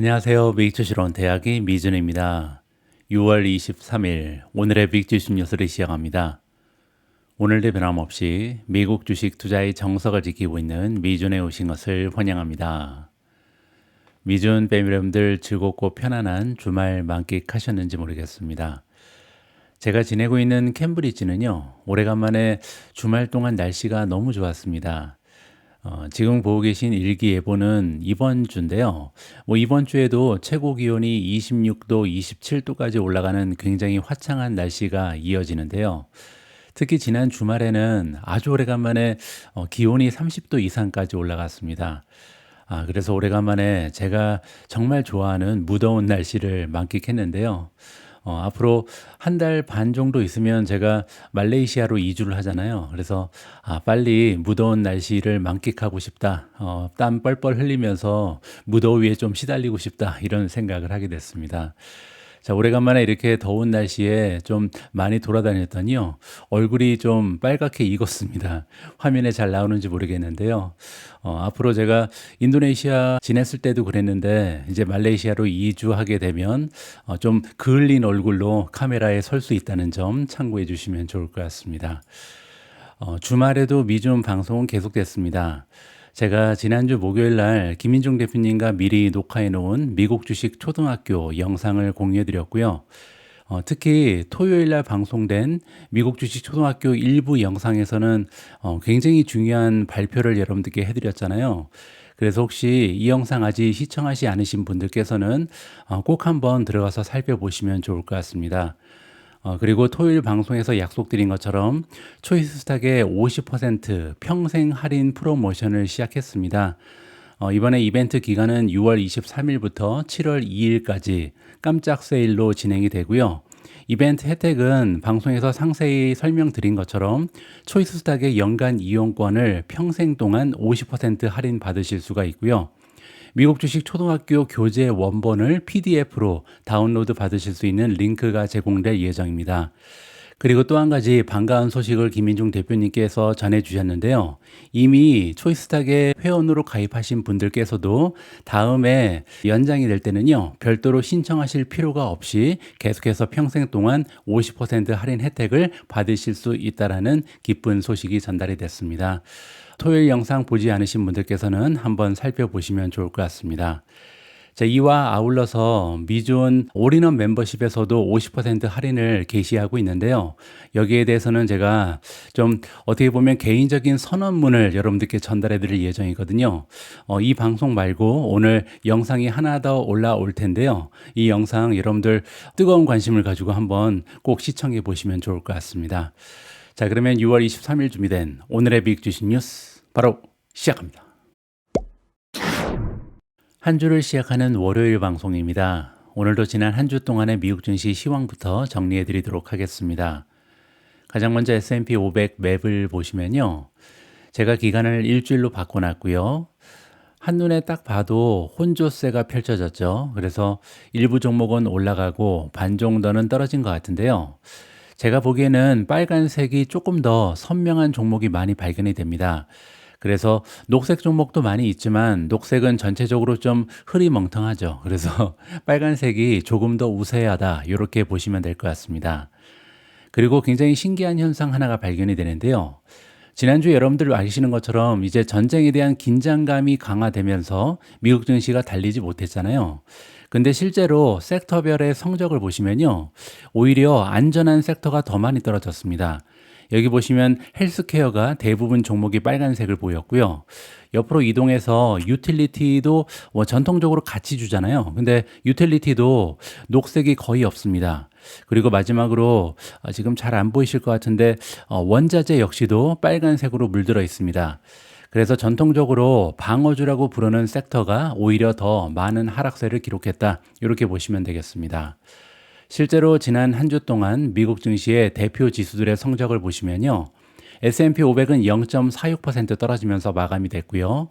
안녕하세요. 빅주시론 대학의 미준입니다. 6월 23일 오늘의 빅주식 뉴스를 시작합니다. 오늘도 변함없이 미국 주식 투자의 정석을 지키고 있는 미준에 오신 것을 환영합니다. 미준 패밀리 여러분들 즐겁고 편안한 주말 만끽하셨는지 모르겠습니다. 제가 지내고 있는 캠브리지는요, 오래간만에 주말 동안 날씨가 너무 좋았습니다. 지금 보고 계신 일기예보는 이번 주인데요. 이번 주에도 최고 기온이 26도, 27도까지 올라가는 굉장히 화창한 날씨가 이어지는데요. 특히 지난 주말에는 아주 오래간만에 기온이 30도 이상까지 올라갔습니다. 그래서 오래간만에 제가 정말 좋아하는 무더운 날씨를 만끽했는데요. 앞으로 한 달 반 정도 있으면 제가 말레이시아로 이주를 하잖아요. 그래서 빨리 무더운 날씨를 만끽하고 싶다. 땀 뻘뻘 흘리면서 무더위에 좀 시달리고 싶다. 이런 생각을 하게 됐습니다. 자, 오래간만에 이렇게 더운 날씨에 좀 많이 돌아다녔더니요. 얼굴이 좀 빨갛게 익었습니다. 화면에 잘 나오는지 모르겠는데요. 앞으로 제가 인도네시아 지냈을 때도 그랬는데 이제 말레이시아로 이주하게 되면 좀 그을린 얼굴로 카메라에 설 수 있다는 점 참고해 주시면 좋을 것 같습니다. 주말에도 미중 방송은 계속됐습니다. 제가 지난주 목요일 날 김민중 대표님과 미리 녹화해 놓은 미국 주식 초등학교 영상을 공유해 드렸고요. 특히 토요일 날 방송된 미국 주식 초등학교 일부 영상에서는 굉장히 중요한 발표를 여러분들께 해드렸잖아요. 그래서 혹시 이 영상 아직 시청하지 않으신 분들께서는 꼭 한번 들어가서 살펴보시면 좋을 것 같습니다. 그리고 토요일 방송에서 약속드린 것처럼 초이스스탁의 50% 평생 할인 프로모션을 시작했습니다. 이번에 이벤트 기간은 6월 23일부터 7월 2일까지 깜짝 세일로 진행이 되고요. 이벤트 혜택은 방송에서 상세히 설명드린 것처럼 초이스스탁의 연간 이용권을 평생 동안 50% 할인 받으실 수가 있고요. 미국 주식 초등학교 교재 원본을 PDF로 다운로드 받으실 수 있는 링크가 제공될 예정입니다. 그리고 또 한 가지 반가운 소식을 김민중 대표님께서 전해주셨는데요. 이미 초이스탁에 회원으로 가입하신 분들께서도 다음에 연장이 될 때는요, 별도로 신청하실 필요가 없이 계속해서 평생 동안 50% 할인 혜택을 받으실 수 있다는 기쁜 소식이 전달이 됐습니다. 토요일 영상 보지 않으신 분들께서는 한번 살펴보시면 좋을 것 같습니다. 자, 이와 아울러서 미존 올인원 멤버십에서도 50% 할인을 게시하고 있는데요. 여기에 대해서는 제가 좀 어떻게 보면 개인적인 선언문을 여러분들께 전달해 드릴 예정이거든요. 이 방송 말고 오늘 영상이 하나 더 올라올 텐데요. 이 영상 여러분들 뜨거운 관심을 가지고 한번 꼭 시청해 보시면 좋을 것 같습니다. 자, 그러면 6월 23일 준비된 오늘의 빅 주식 뉴스 바로 시작합니다. 한 주를 시작하는 월요일 방송입니다. 오늘도 지난 한 주 동안의 미국 증시 시황부터 정리해 드리도록 하겠습니다. 가장 먼저 S&P 500 맵을 보시면요. 제가 기간을 일주일로 바꿔놨고요. 한눈에 딱 봐도 혼조세가 펼쳐졌죠. 그래서 일부 종목은 올라가고 반 정도는 떨어진 것 같은데요. 제가 보기에는 빨간색이 조금 더 선명한 종목이 많이 발견이 됩니다. 그래서 녹색 종목도 많이 있지만 녹색은 전체적으로 좀 흐리멍텅하죠. 그래서 빨간색이 조금 더 우세하다 이렇게 보시면 될 것 같습니다. 그리고 굉장히 신기한 현상 하나가 발견이 되는데요. 지난주에 여러분들 아시는 것처럼 이제 전쟁에 대한 긴장감이 강화되면서 미국 증시가 달리지 못했잖아요. 근데 실제로 섹터별의 성적을 보시면요. 오히려 안전한 섹터가 더 많이 떨어졌습니다. 여기 보시면 헬스케어가 대부분 종목이 빨간색을 보였고요. 옆으로 이동해서 유틸리티도 전통적으로 같이 주잖아요. 근데 유틸리티도 녹색이 거의 없습니다. 그리고 마지막으로 지금 잘 안 보이실 것 같은데 원자재 역시도 빨간색으로 물들어 있습니다. 그래서 전통적으로 방어주라고 부르는 섹터가 오히려 더 많은 하락세를 기록했다. 이렇게 보시면 되겠습니다. 실제로 지난 한 주 동안 미국 증시의 대표 지수들의 성적을 보시면요. S&P 500은 0.46% 떨어지면서 마감이 됐고요.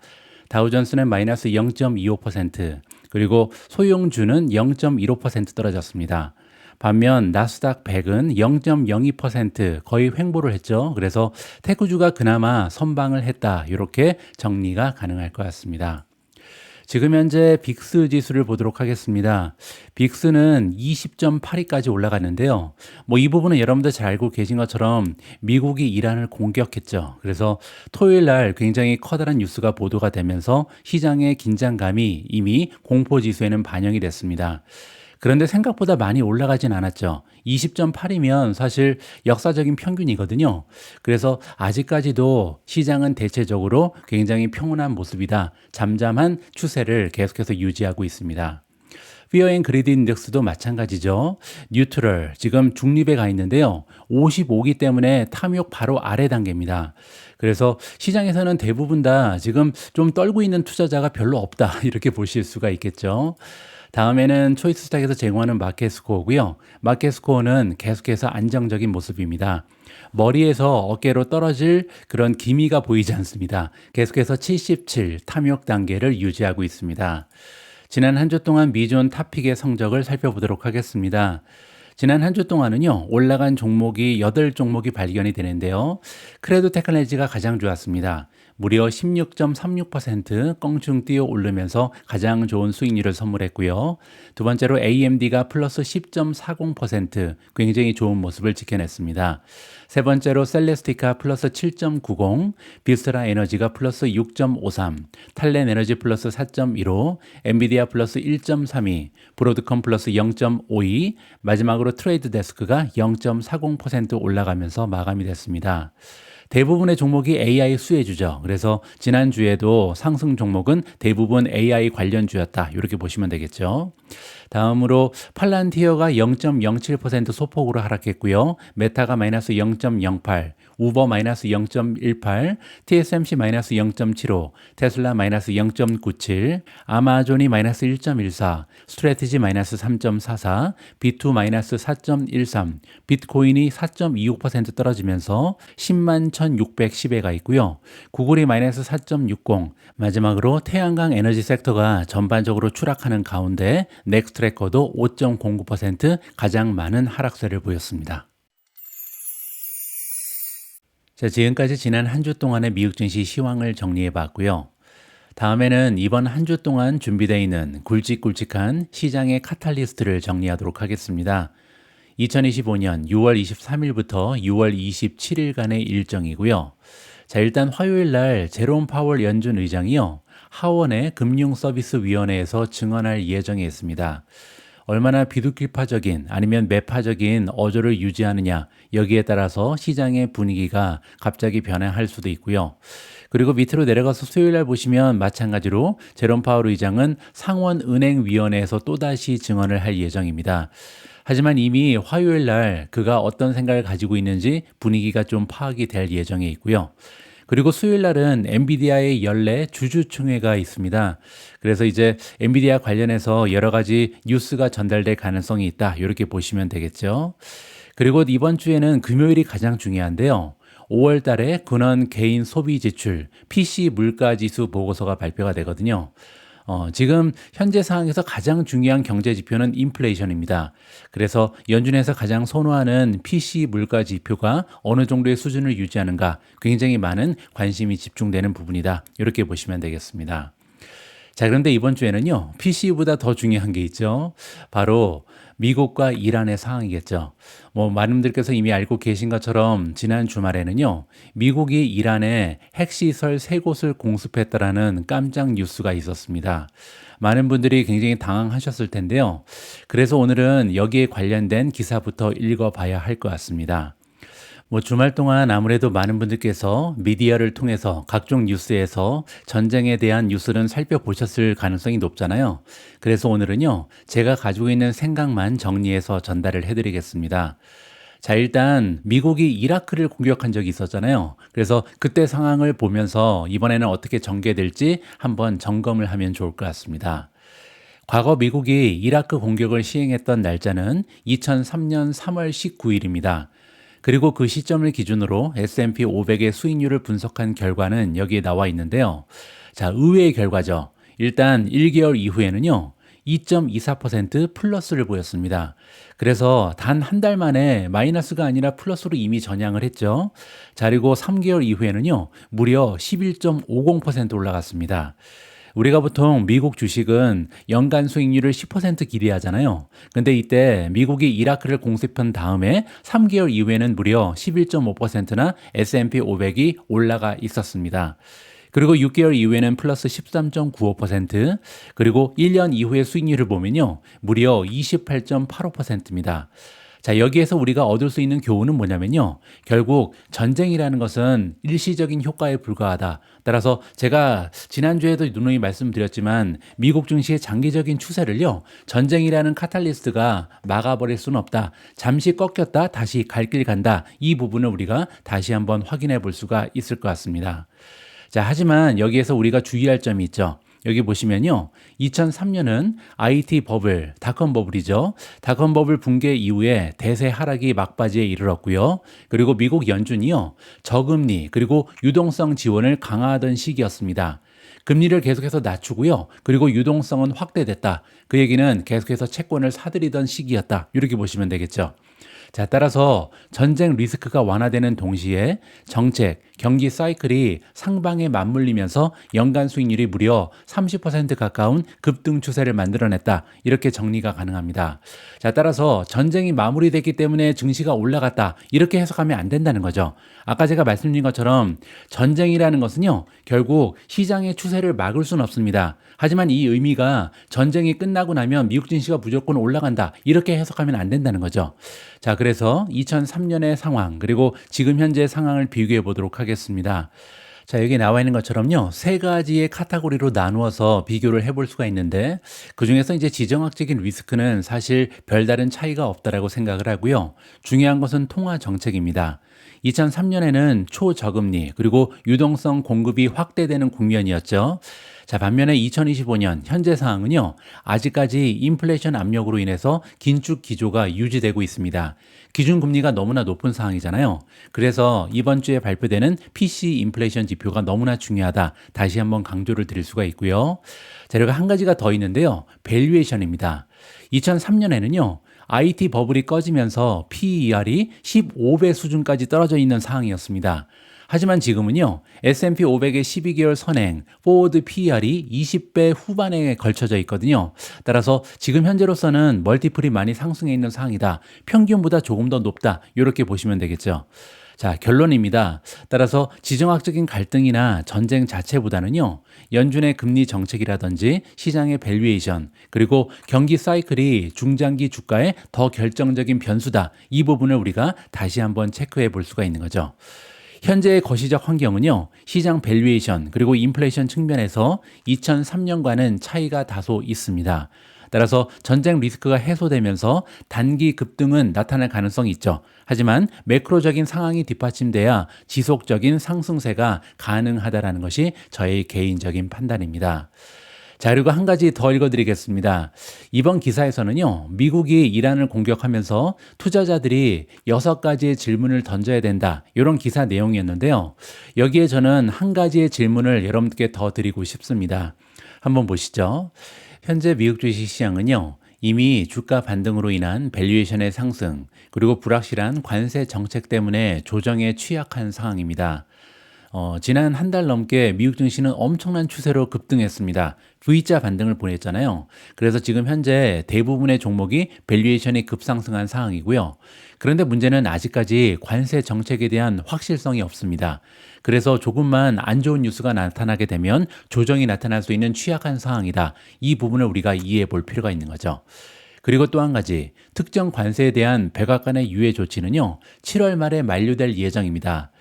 다우존스는 마이너스 0.25%, 그리고 소형주는 0.15% 떨어졌습니다. 반면 나스닥 100은 0.02% 거의 횡보를 했죠. 그래서 테크주가 그나마 선방을 했다. 이렇게 정리가 가능할 것 같습니다. 지금 현재 빅스 지수를 보도록 하겠습니다. 빅스는 20.82까지 올라갔는데요. 뭐 이 부분은 여러분들 잘 알고 계신 것처럼 미국이 이란을 공격했죠. 그래서 토요일 날 굉장히 커다란 뉴스가 보도가 되면서 시장의 긴장감이 이미 공포 지수에는 반영이 됐습니다. 그런데 생각보다 많이 올라가진 않았죠. 20.8이면 사실 역사적인 평균이거든요. 그래서 아직까지도 시장은 대체적으로 굉장히 평온한 모습이다. 잠잠한 추세를 계속해서 유지하고 있습니다. 피어 앤 그리드 인덱스도 마찬가지죠. 뉴트럴, 지금 중립에 가 있는데요. 55기 때문에 탐욕 바로 아래 단계입니다. 그래서 시장에서는 대부분 다 지금 좀 떨고 있는 투자자가 별로 없다. 이렇게 보실 수가 있겠죠. 다음에는 초이스 스탁에서 제공하는 마켓 스코어고요. 마켓 스코어는 계속해서 안정적인 모습입니다. 머리에서 어깨로 떨어질 그런 기미가 보이지 않습니다. 계속해서 77 탐욕 단계를 유지하고 있습니다. 지난 한 주 동안 미존 탑픽의 성적을 살펴보도록 하겠습니다. 지난 한 주 동안은요, 올라간 종목이 8종목이 발견이 되는데요. 크레도 테크놀로지가 가장 좋았습니다. 무려 16.36% 껑충 뛰어 오르면서 가장 좋은 수익률을 선물했고요. 두 번째로 AMD가 플러스 10.40% 굉장히 좋은 모습을 지켜냈습니다. 세 번째로 셀레스티카 플러스 7.90, 비스라 에너지가 플러스 6.53, 탈렌 에너지 플러스 4.15, 엔비디아 플러스 1.32, 브로드컴 플러스 0.52, 마지막으로 트레이드 데스크가 0.40% 올라가면서 마감이 됐습니다. 대부분의 종목이 AI 수혜주죠. 그래서 지난주에도 상승 종목은 대부분 AI 관련주였다. 이렇게 보시면 되겠죠. 다음으로 팔란티어가 0.07% 소폭으로 하락했고요. 메타가 마이너스 0.08, 우버 마이너스 0.18, TSMC 마이너스 0.75, 테슬라 마이너스 0.97, 아마존이 마이너스 1.14, 스트래티지 마이너스 3.44, 비투 마이너스 4.13, 비트코인이 4.26% 떨어지면서 10만 1,610에 가 있고요. 구글이 마이너스 4.60, 마지막으로 태양광 에너지 섹터가 전반적으로 추락하는 가운데 넥스트래커도 5.09% 가장 많은 하락세를 보였습니다. 자, 지금까지 지난 한 주 동안의 미국 증시 시황을 정리해 봤고요. 다음에는 이번 한 주 동안 준비되어 있는 굵직굵직한 시장의 카탈리스트를 정리하도록 하겠습니다. 2025년 6월 23일부터 6월 27일간의 일정이고요. 자, 일단 화요일 날 제롬 파월 연준 의장이요. 하원의 금융서비스위원회에서 증언할 예정에 있습니다. 얼마나 비둘기파적인 아니면 매파적인 어조를 유지하느냐 여기에 따라서 시장의 분위기가 갑자기 변화할 수도 있고요. 그리고 밑으로 내려가서 수요일 날 보시면 마찬가지로 제롬 파월 의장은 상원은행위원회에서 또다시 증언을 할 예정입니다. 하지만 이미 화요일 날 그가 어떤 생각을 가지고 있는지 분위기가 좀 파악이 될 예정에 있고요. 그리고 수요일 날은 엔비디아의 연례 주주총회가 있습니다. 그래서 이제 엔비디아 관련해서 여러 가지 뉴스가 전달될 가능성이 있다. 이렇게 보시면 되겠죠. 그리고 이번 주에는 금요일이 가장 중요한데요. 5월 달에 근원 개인 소비 지출, PC 물가 지수 보고서가 발표가 되거든요. 지금 현재 상황에서 가장 중요한 경제 지표는 인플레이션입니다. 그래서 연준에서 가장 선호하는 PC 물가 지표가 어느 정도의 수준을 유지하는가 굉장히 많은 관심이 집중되는 부분이다. 이렇게 보시면 되겠습니다. 자, 그런데 이번 주에는요, PC보다 더 중요한 게 있죠. 바로 미국과 이란의 상황이겠죠. 많은 분들께서 이미 알고 계신 것처럼 지난 주말에는요, 미국이 이란에 핵시설 3곳을 공습했다라는 깜짝 뉴스가 있었습니다. 많은 분들이 굉장히 당황하셨을 텐데요. 그래서 오늘은 여기에 관련된 기사부터 읽어봐야 할 것 같습니다. 주말 동안 아무래도 많은 분들께서 미디어를 통해서 각종 뉴스에서 전쟁에 대한 뉴스는 살펴보셨을 가능성이 높잖아요. 그래서 오늘은요, 제가 가지고 있는 생각만 정리해서 전달을 해드리겠습니다. 자, 일단 미국이 이라크를 공격한 적이 있었잖아요. 그래서 그때 상황을 보면서 이번에는 어떻게 전개될지 한번 점검을 하면 좋을 것 같습니다. 과거 미국이 이라크 공격을 시행했던 날짜는 2003년 3월 19일입니다. 그리고 그 시점을 기준으로 S&P 500의 수익률을 분석한 결과는 여기에 나와 있는데요. 자, 의외의 결과죠. 일단 1개월 이후에는요, 2.24% 플러스를 보였습니다. 그래서 단 한 달 만에 마이너스가 아니라 플러스로 이미 전향을 했죠. 자, 그리고 3개월 이후에는요, 무려 11.50% 올라갔습니다. 우리가 보통 미국 주식은 연간 수익률을 10% 기대하잖아요. 근데 이때 미국이 이라크를 공습한 다음에 3개월 이후에는 무려 11.5%나 S&P 500이 올라가 있었습니다. 그리고 6개월 이후에는 플러스 13.95%, 그리고 1년 이후의 수익률을 보면요, 무려 28.85%입니다. 자, 여기에서 우리가 얻을 수 있는 교훈은 뭐냐면요, 결국 전쟁이라는 것은 일시적인 효과에 불과하다. 따라서 제가 지난주에도 누누이 말씀드렸지만 미국 증시의 장기적인 추세를요, 전쟁이라는 카탈리스트가 막아버릴 수는 없다. 잠시 꺾였다 다시 갈 길 간다. 이 부분을 우리가 다시 한번 확인해 볼 수가 있을 것 같습니다. 자, 하지만 여기에서 우리가 주의할 점이 있죠. 여기 보시면요, 2003년은 IT 버블, 닷컴 버블이죠. 닷컴 버블 붕괴 이후에 대세 하락이 막바지에 이르렀고요. 그리고 미국 연준이요, 저금리 그리고 유동성 지원을 강화하던 시기였습니다. 금리를 계속해서 낮추고요. 그리고 유동성은 확대됐다. 그 얘기는 계속해서 채권을 사들이던 시기였다. 이렇게 보시면 되겠죠. 자, 따라서 전쟁 리스크가 완화되는 동시에 정책, 경기 사이클이 상방에 맞물리면서 연간 수익률이 무려 30% 가까운 급등 추세를 만들어냈다. 이렇게 정리가 가능합니다. 자, 따라서 전쟁이 마무리됐기 때문에 증시가 올라갔다. 이렇게 해석하면 안 된다는 거죠. 아까 제가 말씀드린 것처럼 전쟁이라는 것은요, 결국 시장의 추세를 막을 수는 없습니다. 하지만 이 의미가 전쟁이 끝나고 나면 미국 증시가 무조건 올라간다. 이렇게 해석하면 안 된다는 거죠. 자, 그래서 2003년의 상황, 그리고 지금 현재 상황을 비교해 보도록 하겠습니다. 자, 여기 나와 있는 것처럼요, 세 가지의 카테고리로 나누어서 비교를 해볼 수가 있는데, 그 중에서 이제 지정학적인 리스크는 사실 별다른 차이가 없다라고 생각을 하고요. 중요한 것은 통화 정책입니다. 2003년에는 초저금리 그리고 유동성 공급이 확대되는 국면이었죠. 자, 반면에 2025년 현재 상황은요, 아직까지 인플레이션 압력으로 인해서 긴축 기조가 유지되고 있습니다. 기준금리가 너무나 높은 상황이잖아요. 그래서 이번 주에 발표되는 PC 인플레이션 지표가 너무나 중요하다. 다시 한번 강조를 드릴 수가 있고요. 자료가 한 가지가 더 있는데요. 밸류에이션입니다. 2003년에는요, IT 버블이 꺼지면서 PER이 15배 수준까지 떨어져 있는 상황이었습니다. 하지만 지금은요, S&P 500의 12개월 선행, 포워드 PER이 20배 후반에 걸쳐져 있거든요. 따라서 지금 현재로서는 멀티플이 많이 상승해 있는 상황이다. 평균보다 조금 더 높다. 이렇게 보시면 되겠죠. 자, 결론입니다. 따라서 지정학적인 갈등이나 전쟁 자체보다는요, 연준의 금리 정책이라든지 시장의 밸류에이션, 그리고 경기 사이클이 중장기 주가에 더 결정적인 변수다. 이 부분을 우리가 다시 한번 체크해 볼 수가 있는 거죠. 현재의 거시적 환경은요, 시장 밸류에이션 그리고 인플레이션 측면에서 2003년과는 차이가 다소 있습니다. 따라서 전쟁 리스크가 해소되면서 단기 급등은 나타날 가능성이 있죠. 하지만 매크로적인 상황이 뒷받침돼야 지속적인 상승세가 가능하다는 것이 저의 개인적인 판단입니다. 자, 그리고 한 가지 더 읽어드리겠습니다. 이번 기사에서는요, 미국이 이란을 공격하면서 투자자들이 6가지의 질문을 던져야 된다. 이런 기사 내용이었는데요. 여기에 저는 한 가지의 질문을 여러분께 더 드리고 싶습니다. 한번 보시죠. 현재 미국 주식 시장은요, 이미 주가 반등으로 인한 밸류에이션의 상승, 그리고 불확실한 관세 정책 때문에 조정에 취약한 상황입니다. 지난 한 달 넘게 미국 증시는 엄청난 추세로 급등했습니다. V자 반등을 보냈잖아요. 그래서 지금 현재 대부분의 종목이 밸류에이션이 급상승한 상황이고요. 그런데 문제는 아직까지 관세 정책에 대한 확실성이 없습니다. 그래서 조금만 안 좋은 뉴스가 나타나게 되면 조정이 나타날 수 있는 취약한 상황이다. 이 부분을 우리가 이해해 볼 필요가 있는 거죠. 그리고 또 한 가지, 특정 관세에 대한 백악관의 유예 조치는요, 7월 말에 만료될 예정입니다.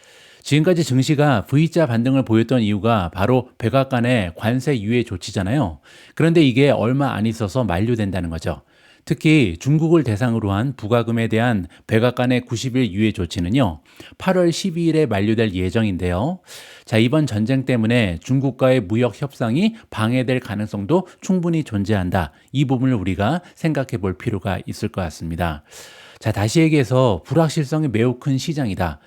지금까지 증시가 V자 반등을 보였던 이유가 바로 백악관의 관세 유예 조치잖아요. 그런데 이게 얼마 안 있어서 만료된다는 거죠. 특히 중국을 대상으로 한 부과금에 대한 백악관의 90일 유예 조치는요, 8월 12일에 만료될 예정인데요. 자, 이번 전쟁 때문에 중국과의 무역 협상이 방해될 가능성도 충분히 존재한다. 이 부분을 우리가 생각해 볼 필요가 있을 것 같습니다. 자, 다시 얘기해서 불확실성이 매우 큰 시장이다.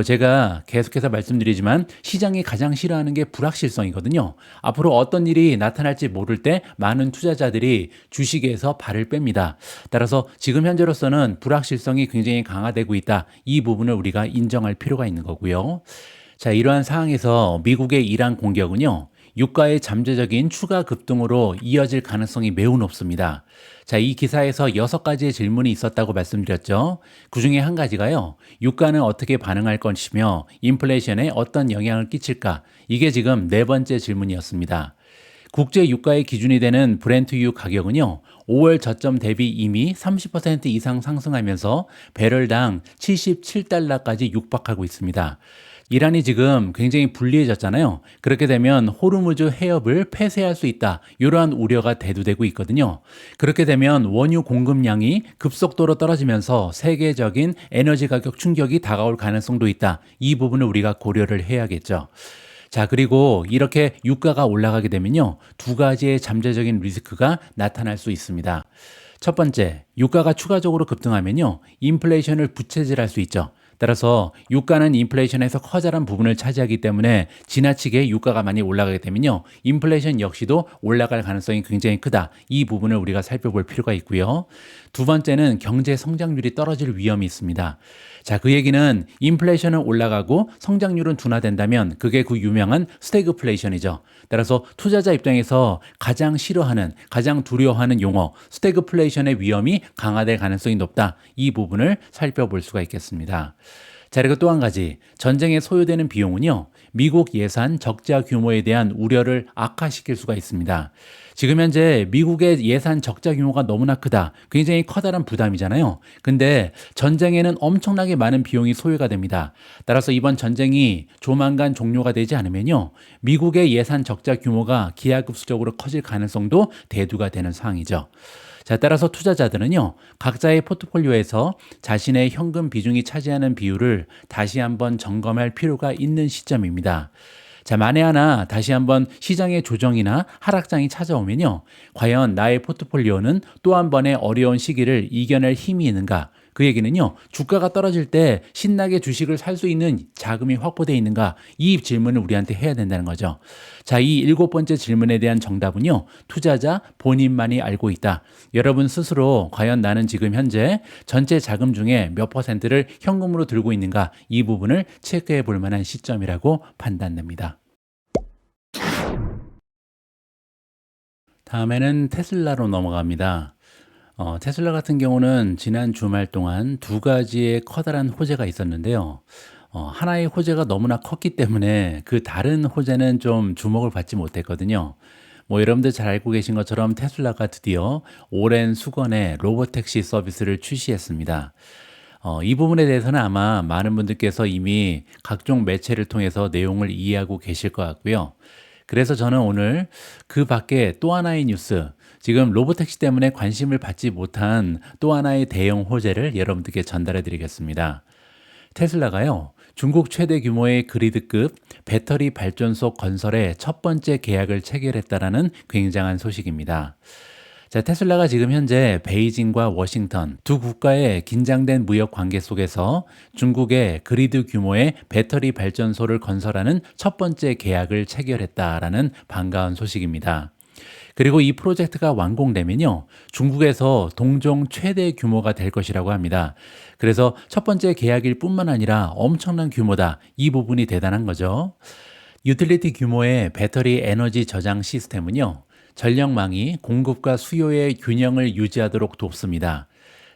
제가 계속해서 말씀드리지만 시장이 가장 싫어하는 게 불확실성이거든요. 앞으로 어떤 일이 나타날지 모를 때 많은 투자자들이 주식에서 발을 뺍니다. 따라서 지금 현재로서는 불확실성이 굉장히 강화되고 있다. 이 부분을 우리가 인정할 필요가 있는 거고요. 자, 이러한 상황에서 미국의 이란 공격은요, 유가의 잠재적인 추가 급등으로 이어질 가능성이 매우 높습니다. 자, 이 기사에서 6가지의 질문이 있었다고 말씀드렸죠. 그 중에 한 가지가요. 유가는 어떻게 반응할 것이며 인플레이션에 어떤 영향을 끼칠까? 이게 지금 네 번째 질문이었습니다. 국제 유가의 기준이 되는 브렌트유 가격은요, 5월 저점 대비 이미 30% 이상 상승하면서 배럴당 77달러까지 육박하고 있습니다. 이란이 지금 굉장히 불리해졌잖아요. 그렇게 되면 호르무즈 해협을 폐쇄할 수 있다. 이러한 우려가 대두되고 있거든요. 그렇게 되면 원유 공급량이 급속도로 떨어지면서 세계적인 에너지 가격 충격이 다가올 가능성도 있다. 이 부분을 우리가 고려를 해야겠죠. 자, 그리고 이렇게 유가가 올라가게 되면요, 두 가지의 잠재적인 리스크가 나타날 수 있습니다. 첫 번째, 유가가 추가적으로 급등하면요, 인플레이션을 부채질할 수 있죠. 따라서 유가는 인플레이션에서 커다란 부분을 차지하기 때문에 지나치게 유가가 많이 올라가게 되면요, 인플레이션 역시도 올라갈 가능성이 굉장히 크다. 이 부분을 우리가 살펴볼 필요가 있고요. 두 번째는 경제 성장률이 떨어질 위험이 있습니다. 자, 그 얘기는 인플레이션은 올라가고 성장률은 둔화된다면 그게 그 유명한 스태그플레이션이죠. 따라서 투자자 입장에서 가장 싫어하는, 가장 두려워하는 용어 스태그플레이션의 위험이 강화될 가능성이 높다. 이 부분을 살펴볼 수가 있겠습니다. 자, 그리고 또 한 가지, 전쟁에 소요되는 비용은요, 미국 예산 적자 규모에 대한 우려를 악화시킬 수가 있습니다. 지금 현재 미국의 예산 적자 규모가 너무나 크다. 굉장히 커다란 부담이잖아요. 근데 전쟁에는 엄청나게 많은 비용이 소요가 됩니다. 따라서 이번 전쟁이 조만간 종료가 되지 않으면요, 미국의 예산 적자 규모가 기하급수적으로 커질 가능성도 대두가 되는 상황이죠. 자, 따라서 투자자들은요, 각자의 포트폴리오에서 자신의 현금 비중이 차지하는 비율을 다시 한번 점검할 필요가 있는 시점입니다. 자, 만에 하나 다시 한번 시장의 조정이나 하락장이 찾아오면요, 과연 나의 포트폴리오는 또 한 번의 어려운 시기를 이겨낼 힘이 있는가? 그 얘기는요, 주가가 떨어질 때 신나게 주식을 살 수 있는 자금이 확보되어 있는가? 이 질문을 우리한테 해야 된다는 거죠. 자, 이 7번째 질문에 대한 정답은요, 투자자 본인만이 알고 있다. 여러분 스스로 과연 나는 지금 현재 전체 자금 중에 몇 퍼센트를 현금으로 들고 있는가? 이 부분을 체크해 볼 만한 시점이라고 판단됩니다. 다음에는 테슬라로 넘어갑니다. 테슬라 같은 경우는 지난 주말 동안 두 가지의 커다란 호재가 있었는데요. 하나의 호재가 너무나 컸기 때문에 그 다른 호재는 좀 주목을 받지 못했거든요. 뭐 여러분들 잘 알고 계신 것처럼 테슬라가 드디어 오랜 수건의 로보택시 서비스를 출시했습니다. 이 부분에 대해서는 아마 많은 분들께서 이미 각종 매체를 통해서 내용을 이해하고 계실 것 같고요. 그래서 저는 오늘 그 밖에 또 하나의 뉴스, 지금 로보택시 때문에 관심을 받지 못한 또 하나의 대형 호재를 여러분들께 전달해 드리겠습니다. 테슬라가요, 중국 최대 규모의 그리드급 배터리 발전소 건설에 첫 번째 계약을 체결했다라는 굉장한 소식입니다. 자, 테슬라가 지금 현재 베이징과 워싱턴 두 국가의 긴장된 무역 관계 속에서 중국의 그리드 규모의 배터리 발전소를 건설하는 첫 번째 계약을 체결했다라는 반가운 소식입니다. 그리고 이 프로젝트가 완공되면요, 중국에서 동종 최대 규모가 될 것이라고 합니다. 그래서 첫 번째 계약일 뿐만 아니라 엄청난 규모다. 이 부분이 대단한 거죠. 유틸리티 규모의 배터리 에너지 저장 시스템은요, 전력망이 공급과 수요의 균형을 유지하도록 돕습니다.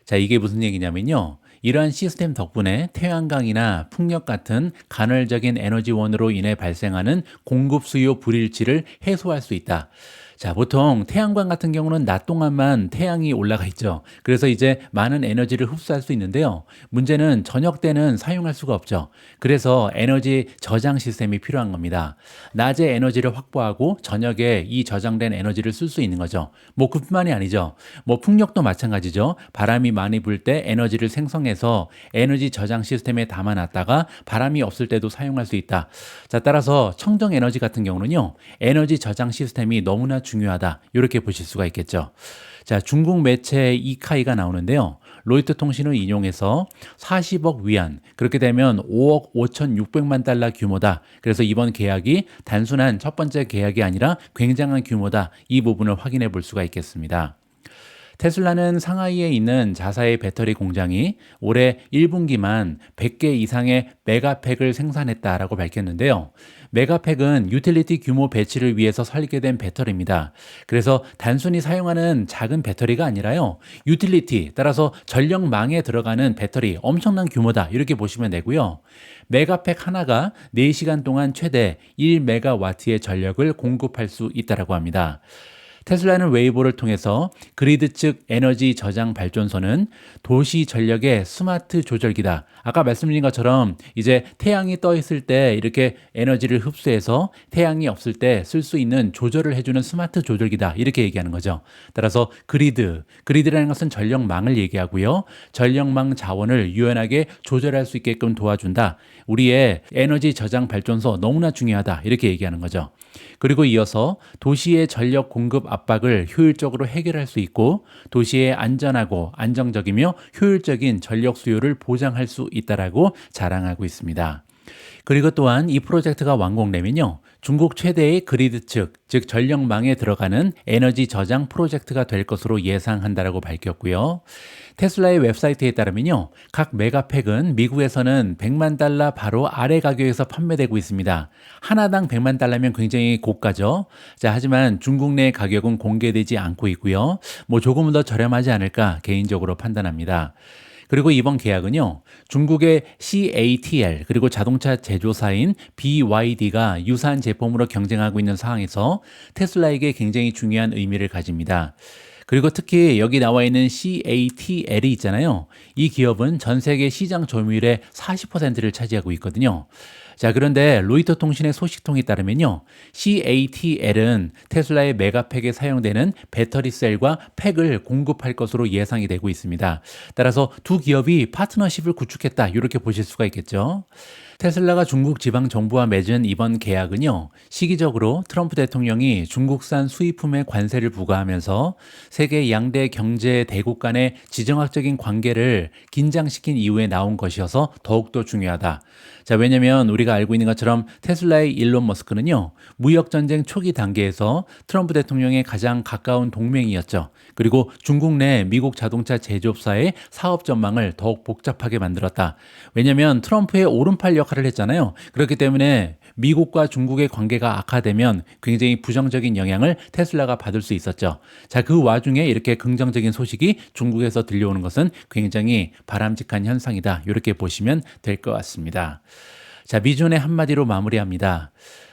자, 이게 무슨 얘기냐면요, 이러한 시스템 덕분에 태양광이나 풍력 같은 간헐적인 에너지원으로 인해 발생하는 공급 수요 불일치를 해소할 수 있다. 자, 보통 태양광 같은 경우는 낮 동안만 태양이 올라가 있죠. 그래서 이제 많은 에너지를 흡수할 수 있는데요. 문제는 저녁 때는 사용할 수가 없죠. 그래서 에너지 저장 시스템이 필요한 겁니다. 낮에 에너지를 확보하고 저녁에 이 저장된 에너지를 쓸 수 있는 거죠. 뭐 그뿐만이 아니죠. 뭐 풍력도 마찬가지죠. 바람이 많이 불 때 에너지를 생성해서 에너지 저장 시스템에 담아놨다가 바람이 없을 때도 사용할 수 있다. 자, 따라서 청정 에너지 같은 경우는요, 에너지 저장 시스템이 너무나 중요하다. 이렇게 보실 수가 있겠죠. 자, 중국 매체 이카이가 나오는데요. 로이터 통신을 인용해서 40억 위안, 그렇게 되면 5억 5,600만 달러 규모다. 그래서 이번 계약이 단순한 첫 번째 계약이 아니라 굉장한 규모다. 이 부분을 확인해 볼 수가 있겠습니다. 테슬라는 상하이에 있는 자사의 배터리 공장이 올해 1분기만 100개 이상의 메가팩을 생산했다라고 밝혔는데요. 메가팩은 유틸리티 규모 배치를 위해서 설계된 배터리입니다. 그래서 단순히 사용하는 작은 배터리가 아니라요. 유틸리티, 따라서 전력망에 들어가는 배터리 엄청난 규모다. 이렇게 보시면 되고요. 메가팩 하나가 4시간 동안 최대 1메가와트의 전력을 공급할 수 있다고 합니다. 테슬라는 웨이보를 통해서 그리드 측 에너지 저장 발전소는 도시 전력의 스마트 조절기다. 아까 말씀드린 것처럼 이제 태양이 떠 있을 때 이렇게 에너지를 흡수해서 태양이 없을 때 쓸 수 있는 조절을 해주는 스마트 조절기다. 이렇게 얘기하는 거죠. 따라서 그리드라는 것은 전력망을 얘기하고요. 전력망 자원을 유연하게 조절할 수 있게끔 도와준다. 우리의 에너지 저장 발전소 너무나 중요하다. 이렇게 얘기하는 거죠. 그리고 이어서 도시의 전력 공급 압박을 효율적으로 해결할 수 있고 도시의 안전하고 안정적이며 효율적인 전력 수요를 보장할 수 있다라고 자랑하고 있습니다. 그리고 또한 이 프로젝트가 완공되면요. 중국 최대의 그리드 측, 즉 전력망에 들어가는 에너지 저장 프로젝트가 될 것으로 예상한다라고 밝혔고요. 테슬라의 웹사이트에 따르면요. 각 메가팩은 미국에서는 100만 달러 바로 아래 가격에서 판매되고 있습니다. 하나당 100만 달러면 굉장히 고가죠. 자, 하지만 중국 내 가격은 공개되지 않고 있고요. 조금은 더 저렴하지 않을까 개인적으로 판단합니다. 그리고 이번 계약은요, 중국의 CATL 그리고 자동차 제조사인 BYD가 유사한 제품으로 경쟁하고 있는 상황에서 테슬라에게 굉장히 중요한 의미를 가집니다. 그리고 특히 여기 나와 있는 CATL이 있잖아요. 이 기업은 전 세계 시장 점유율의 40%를 차지하고 있거든요. 자, 그런데 로이터 통신의 소식통에 따르면요. CATL은 테슬라의 메가팩에 사용되는 배터리 셀과 팩을 공급할 것으로 예상이 되고 있습니다. 따라서 두 기업이 파트너십을 구축했다. 이렇게 보실 수가 있겠죠. 테슬라가 중국 지방 정부와 맺은 이번 계약은요. 시기적으로 트럼프 대통령이 중국산 수입품에 관세를 부과하면서 세계 양대 경제 대국 간의 지정학적인 관계를 긴장시킨 이후에 나온 것이어서 더욱더 중요하다. 자, 왜냐면 우리가 알고 있는 것처럼 테슬라의 일론 머스크는요. 무역전쟁 초기 단계에서 트럼프 대통령의 가장 가까운 동맹이었죠. 그리고 중국 내 미국 자동차 제조업사의 사업 전망을 더욱 복잡하게 만들었다. 왜냐면 트럼프의 오른팔 역할을 했잖아요. 그렇기 때문에 미국과 중국의 관계가 악화되면 굉장히 부정적인 영향을 테슬라가 받을 수 있었죠. 자, 그 와중에 이렇게 긍정적인 소식이 중국에서 들려오는 것은 굉장히 바람직한 현상이다. 이렇게 보시면 될 것 같습니다. 자, 미존의 한마디로 마무리합니다.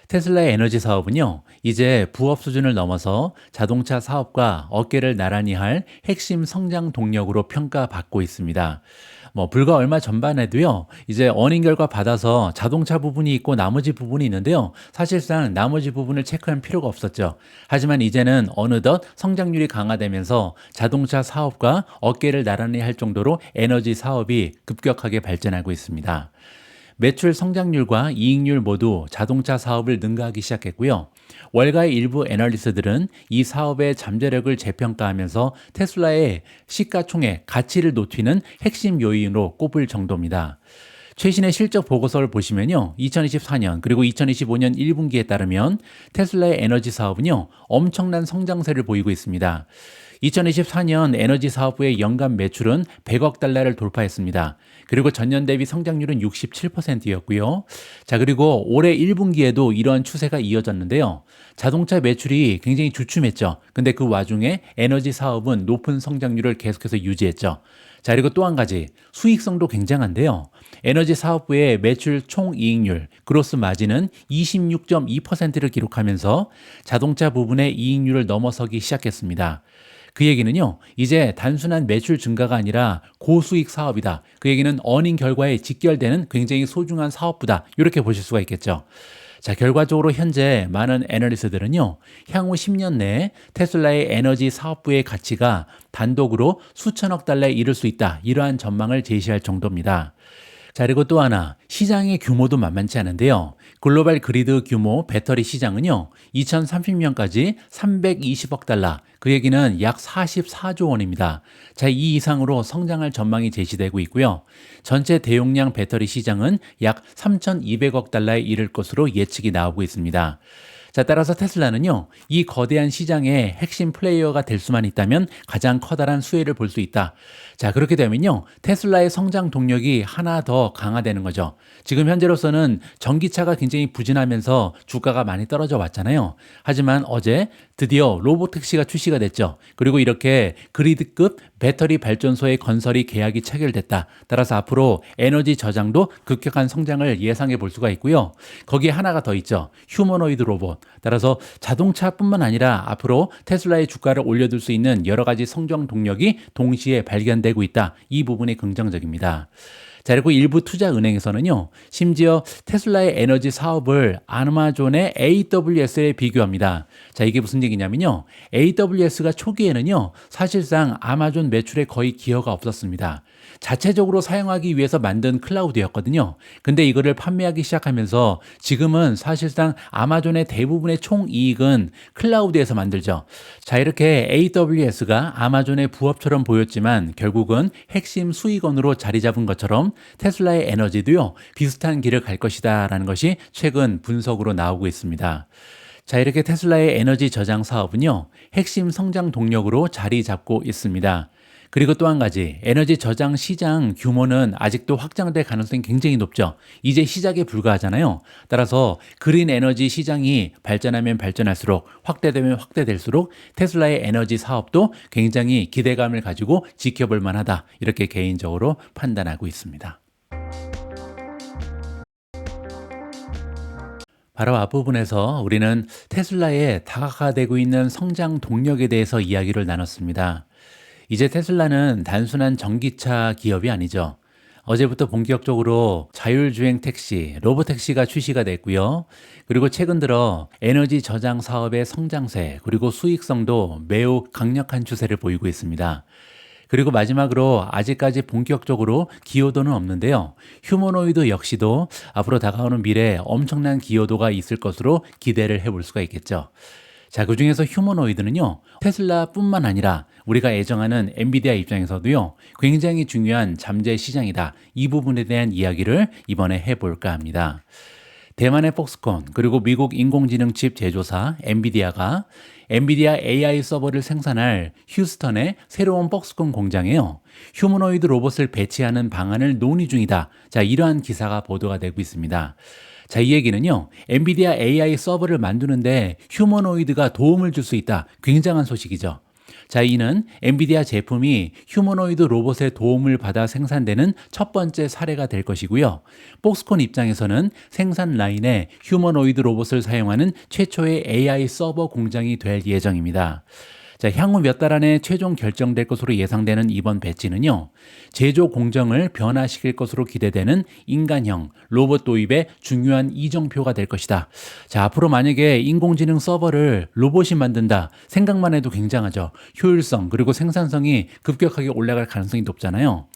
테슬라의 에너지 사업은요, 이제 부업 수준을 넘어서 자동차 사업과 어깨를 나란히 할 핵심 성장 동력으로 평가받고 있습니다. 불과 얼마 전만 해도요, 이제 어닝 결과 받아서 자동차 부분이 있고 나머지 부분이 있는데요. 사실상 나머지 부분을 체크할 필요가 없었죠. 하지만 이제는 어느덧 성장률이 강화되면서 자동차 사업과 어깨를 나란히 할 정도로 에너지 사업이 급격하게 발전하고 있습니다. 매출 성장률과 이익률 모두 자동차 사업을 능가하기 시작했고요. 월가의 일부 애널리스트들은 이 사업의 잠재력을 재평가하면서 테슬라의 시가총액 가치를 높이는 핵심 요인으로 꼽을 정도입니다. 최신의 실적 보고서를 보시면요. 2024년 그리고 2025년 1분기에 따르면 테슬라의 에너지 사업은요. 엄청난 성장세를 보이고 있습니다. 2024년 에너지 사업부의 연간 매출은 100억 달러를 돌파했습니다. 그리고 전년 대비 성장률은 67%였고요. 자, 그리고 올해 1분기에도 이러한 추세가 이어졌는데요. 자동차 매출이 굉장히 주춤했죠. 근데 그 와중에 에너지 사업은 높은 성장률을 계속해서 유지했죠. 자, 그리고 또 한 가지 수익성도 굉장한데요. 에너지 사업부의 매출 총이익률, 그로스 마진은 26.2%를 기록하면서 자동차 부분의 이익률을 넘어서기 시작했습니다. 그 얘기는요, 이제 단순한 매출 증가가 아니라 고수익 사업이다. 그 얘기는 어닝 결과에 직결되는 굉장히 소중한 사업부다. 이렇게 보실 수가 있겠죠. 자, 결과적으로 현재 많은 애널리스트들은요, 향후 10년 내에 테슬라의 에너지 사업부의 가치가 단독으로 수천억 달러에 이를 수 있다. 이러한 전망을 제시할 정도입니다. 자, 그리고 또 하나, 시장의 규모도 만만치 않은데요. 글로벌 그리드 규모 배터리 시장은요, 2030년까지 320억 달러, 그 얘기는 약 44조 원입니다. 자, 이 이상으로 성장할 전망이 제시되고 있고요. 전체 대용량 배터리 시장은 약 3,200억 달러에 이를 것으로 예측이 나오고 있습니다. 자, 따라서 테슬라는요, 이 거대한 시장의 핵심 플레이어가 될 수만 있다면 가장 커다란 수혜를 볼 수 있다. 자, 그렇게 되면요, 테슬라의 성장 동력이 하나 더 강화되는 거죠. 지금 현재로서는 전기차가 굉장히 부진하면서 주가가 많이 떨어져 왔잖아요. 하지만 어제 드디어 로보택시가 출시가 됐죠. 그리고 이렇게 그리드급 배터리 발전소의 건설이 계약이 체결됐다. 따라서 앞으로 에너지 저장도 급격한 성장을 예상해 볼 수가 있고요. 거기에 하나가 더 있죠. 휴머노이드 로봇. 따라서 자동차뿐만 아니라 앞으로 테슬라의 주가를 올려둘 수 있는 여러 가지 성장 동력이 동시에 발견되고 있다. 이 부분이 긍정적입니다. 자, 그리고 일부 투자은행에서는요, 심지어 테슬라의 에너지 사업을 아마존의 AWS에 비교합니다. 자, 이게 무슨 얘기냐면요, AWS가 초기에는요, 사실상 아마존 매출에 거의 기여가 없었습니다. 자체적으로 사용하기 위해서 만든 클라우드였거든요. 근데 이거를 판매하기 시작하면서 지금은 사실상 아마존의 대부분의 총이익은 클라우드에서 만들죠. 자, 이렇게 AWS가 아마존의 부업처럼 보였지만 결국은 핵심 수익원으로 자리 잡은 것처럼 테슬라의 에너지도요, 비슷한 길을 갈 것이다 라는 것이 최근 분석으로 나오고 있습니다. 자, 이렇게 테슬라의 에너지 저장 사업은요, 핵심 성장 동력으로 자리 잡고 있습니다. 그리고 또 한 가지, 에너지 저장 시장 규모는 아직도 확장될 가능성이 굉장히 높죠. 이제 시작에 불과하잖아요. 따라서 그린 에너지 시장이 발전하면 발전할수록, 확대되면 확대될수록 테슬라의 에너지 사업도 굉장히 기대감을 가지고 지켜볼 만하다. 이렇게 개인적으로 판단하고 있습니다. 바로 앞부분에서 우리는 테슬라의 다각화되고 있는 성장 동력에 대해서 이야기를 나눴습니다. 이제 테슬라는 단순한 전기차 기업이 아니죠. 어제부터 본격적으로 자율주행 택시, 로보택시가 출시가 됐고요. 그리고 최근 들어 에너지 저장 사업의 성장세, 그리고 수익성도 매우 강력한 추세를 보이고 있습니다. 그리고 마지막으로 아직까지 본격적으로 기여도는 없는데요. 휴머노이드 역시도 앞으로 다가오는 미래에 엄청난 기여도가 있을 것으로 기대를 해볼 수가 있겠죠. 자, 그중에서 휴머노이드는요, 테슬라뿐만 아니라 우리가 애정하는 엔비디아 입장에서도요, 굉장히 중요한 잠재 시장이다. 이 부분에 대한 이야기를 이번에 해볼까 합니다. 대만의 폭스콘, 그리고 미국 인공지능 칩 제조사 엔비디아가 엔비디아 AI 서버를 생산할 휴스턴의 새로운 폭스콘 공장에요, 휴머노이드 로봇을 배치하는 방안을 논의 중이다. 자, 이러한 기사가 보도가 되고 있습니다. 자, 이 얘기는요, 엔비디아 AI 서버를 만드는데 휴머노이드가 도움을 줄 수 있다. 굉장한 소식이죠. 자, 이는 엔비디아 제품이 휴머노이드 로봇의 도움을 받아 생산되는 첫 번째 사례가 될 것이고요. 폭스콘 입장에서는 생산 라인에 휴머노이드 로봇을 사용하는 최초의 AI 서버 공장이 될 예정입니다. 자, 향후 몇 달 안에 최종 결정될 것으로 예상되는 이번 배치는요, 제조 공정을 변화시킬 것으로 기대되는 인간형 로봇 도입의 중요한 이정표가 될 것이다. 자, 앞으로 만약에 인공지능 서버를 로봇이 만든다 생각만 해도 굉장하죠. 효율성 그리고 생산성이 급격하게 올라갈 가능성이 높잖아요.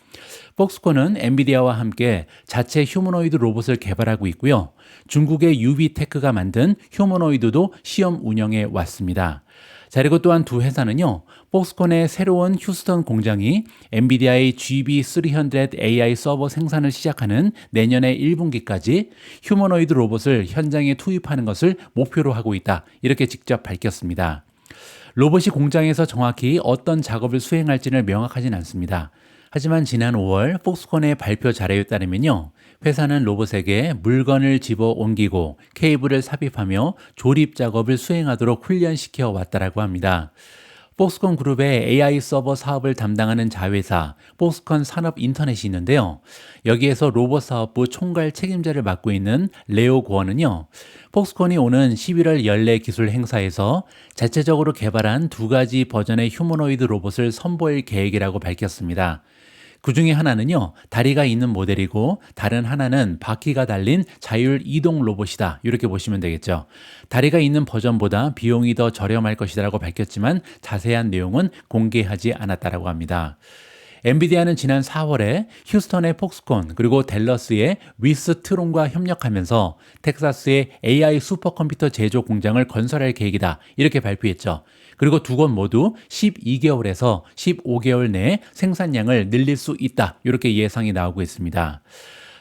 폭스콘은 엔비디아와 함께 자체 휴머노이드 로봇을 개발하고 있고요. 중국의 유비테크가 만든 휴머노이드도 시험 운영해 왔습니다. 자, 그리고 또한 두 회사는요, 폭스콘의 새로운 휴스턴 공장이 엔비디아의 GB300 AI 서버 생산을 시작하는 내년의 1분기까지 휴머노이드 로봇을 현장에 투입하는 것을 목표로 하고 있다. 이렇게 직접 밝혔습니다. 로봇이 공장에서 정확히 어떤 작업을 수행할지는 명확하진 않습니다. 하지만 지난 5월 폭스콘의 발표 자료에 따르면요, 회사는 로봇에게 물건을 집어 옮기고 케이블을 삽입하며 조립 작업을 수행하도록 훈련시켜 왔다라고 합니다. 폭스콘 그룹의 AI 서버 사업을 담당하는 자회사 폭스콘 산업 인터넷이 있는데요. 여기에서 로봇 사업부 총괄 책임자를 맡고 있는 레오 고원은요, 폭스콘이 오는 11월 연례 기술 행사에서 자체적으로 개발한 두 가지 버전의 휴머노이드 로봇을 선보일 계획이라고 밝혔습니다. 그 중에 하나는요, 다리가 있는 모델이고 다른 하나는 바퀴가 달린 자율 이동 로봇이다. 이렇게 보시면 되겠죠. 다리가 있는 버전보다 비용이 더 저렴할 것이라고 밝혔지만 자세한 내용은 공개하지 않았다라고 합니다. 엔비디아는 지난 4월에 휴스턴의 폭스콘 그리고 댈러스의 위스트론과 협력하면서 텍사스의 AI 슈퍼컴퓨터 제조 공장을 건설할 계획이다. 이렇게 발표했죠. 그리고 두 곳 모두 12개월에서 15개월 내에 생산량을 늘릴 수 있다. 이렇게 예상이 나오고 있습니다.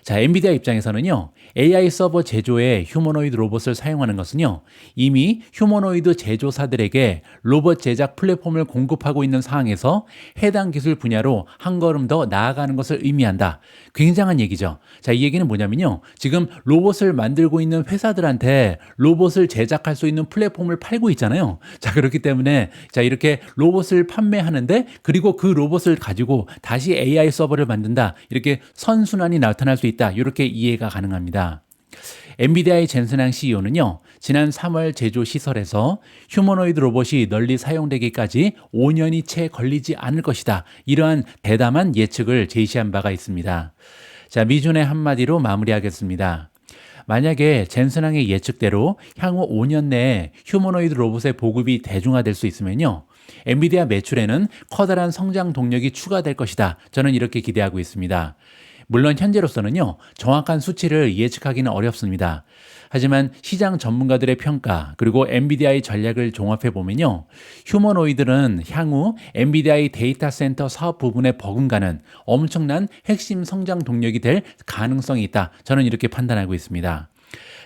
자, 엔비디아 입장에서는요, AI 서버 제조에 휴머노이드 로봇을 사용하는 것은요, 이미 휴머노이드 제조사들에게 로봇 제작 플랫폼을 공급하고 있는 상황에서 해당 기술 분야로 한 걸음 더 나아가는 것을 의미한다. 굉장한 얘기죠. 자, 이 얘기는 뭐냐면요, 지금 로봇을 만들고 있는 회사들한테 로봇을 제작할 수 있는 플랫폼을 팔고 있잖아요. 자, 그렇기 때문에 자, 이렇게 로봇을 판매하는데, 그리고 그 로봇을 가지고 다시 AI 서버를 만든다. 이렇게 선순환이 나타날 수 있다. 이렇게 이해가 가능합니다. 엔비디아의 젠슨항 CEO는요, 지난 3월 제조 시설에서 휴머노이드 로봇이 널리 사용되기까지 5년이 채 걸리지 않을 것이다. 이러한 대담한 예측을 제시한 바가 있습니다. 자, 미준의 한마디로 마무리하겠습니다. 만약에 젠슨항의 예측대로 향후 5년 내에 휴머노이드 로봇의 보급이 대중화될 수 있으면요, 엔비디아 매출에는 커다란 성장 동력이 추가될 것이다. 저는 이렇게 기대하고 있습니다. 물론 현재로서는요, 정확한 수치를 예측하기는 어렵습니다. 하지만 시장 전문가들의 평가, 그리고 엔비디아의 전략을 종합해 보면요, 휴머노이드는 향후 엔비디아의 데이터 센터 사업 부분에 버금가는 엄청난 핵심 성장 동력이 될 가능성이 있다. 저는 이렇게 판단하고 있습니다.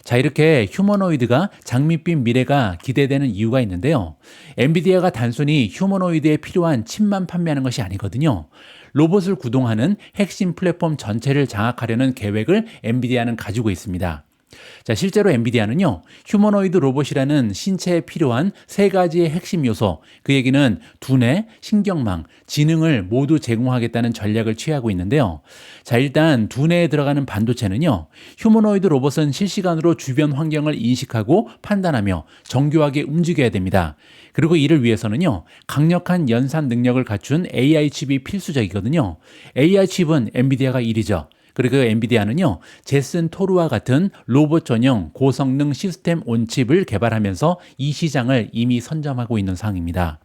자, 이렇게 휴머노이드가 장밋빛 미래가 기대되는 이유가 있는데요. 엔비디아가 단순히 휴머노이드에 필요한 칩만 판매하는 것이 아니거든요. 로봇을 구동하는 핵심 플랫폼 전체를 장악하려는 계획을 엔비디아는 가지고 있습니다. 자, 실제로 엔비디아는요, 휴머노이드 로봇이라는 신체에 필요한 세 가지의 핵심 요소, 그 얘기는 두뇌, 신경망, 지능을 모두 제공하겠다는 전략을 취하고 있는데요. 자, 일단 두뇌에 들어가는 반도체는요, 휴머노이드 로봇은 실시간으로 주변 환경을 인식하고 판단하며 정교하게 움직여야 됩니다. 그리고 이를 위해서는요, 강력한 연산 능력을 갖춘 AI 칩이 필수적이거든요. AI 칩은 엔비디아가 1위죠. 그리고 엔비디아는요, 제슨 토르와 같은 로봇 전용 고성능 시스템 온 칩을 개발하면서 이 시장을 이미 선점하고 있는 상황입니다.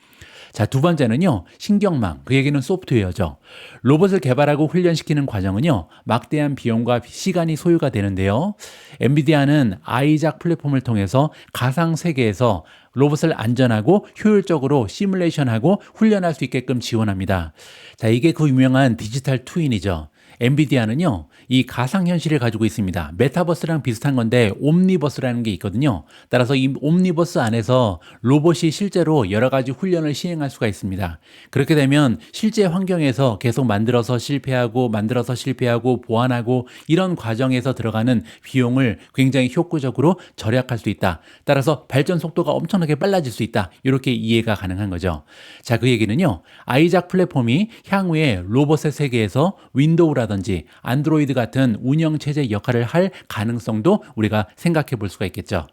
자, 두 번째는요, 신경망, 그 얘기는 소프트웨어죠. 로봇을 개발하고 훈련시키는 과정은요, 막대한 비용과 시간이 소요가 되는데요. 엔비디아는 아이작 플랫폼을 통해서 가상 세계에서 로봇을 안전하고 효율적으로 시뮬레이션하고 훈련할 수 있게끔 지원합니다. 자, 이게 그 유명한 디지털 트윈이죠. 엔비디아는요, 이 가상현실을 가지고 있습니다. 메타버스랑 비슷한 건데 옴니버스라는 게 있거든요. 따라서 이 옴니버스 안에서 로봇이 실제로 여러 가지 훈련을 시행할 수가 있습니다. 그렇게 되면 실제 환경에서 계속 만들어서 실패하고 보완하고 이런 과정에서 들어가는 비용을 굉장히 효과적으로 절약할 수 있다. 따라서 발전 속도가 엄청나게 빨라질 수 있다. 이렇게 이해가 가능한 거죠. 자, 그 얘기는요, 아이작 플랫폼이 향후에 로봇의 세계에서 윈도우라든지 안드로이드 같은 운영체제 역할을 할 가능성도 우리가 생각해 볼 수가 있겠죠.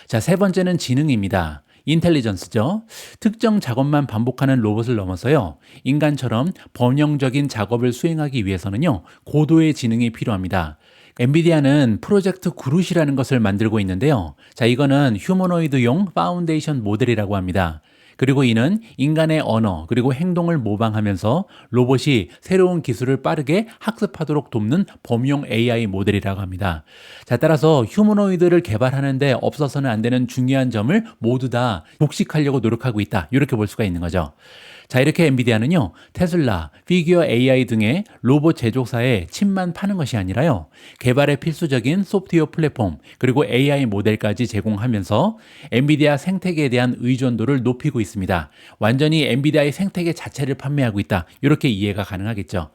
자, 세 번째는 지능입니다. 인텔리전스죠. 특정 작업만 반복하는 로봇을 넘어서요, 인간처럼 번영적인 작업을 수행하기 위해서는요, 고도의 지능이 필요합니다. 엔비디아는 프로젝트 그룻이라는 것을 만들고 있는데요. 자, 이거는 휴머노이드용 파운데이션 모델이라고 합니다. 그리고 이는 인간의 언어 그리고 행동을 모방하면서 로봇이 새로운 기술을 빠르게 학습하도록 돕는 범용 AI 모델이라고 합니다. 자, 따라서 휴머노이드를 개발하는데 없어서는 안 되는 중요한 점을 모두 다 복식하려고 노력하고 있다. 이렇게 볼 수가 있는 거죠. 자, 이렇게 엔비디아는요, 테슬라, 피규어 AI 등의 로봇 제조사에 칩만 파는 것이 아니라요, 개발에 필수적인 소프트웨어 플랫폼 그리고 AI 모델까지 제공하면서 엔비디아 생태계에 대한 의존도를 높이고 있습니다. 완전히 엔비디아의 생태계 자체를 판매하고 있다. 이렇게 이해가 가능하겠죠.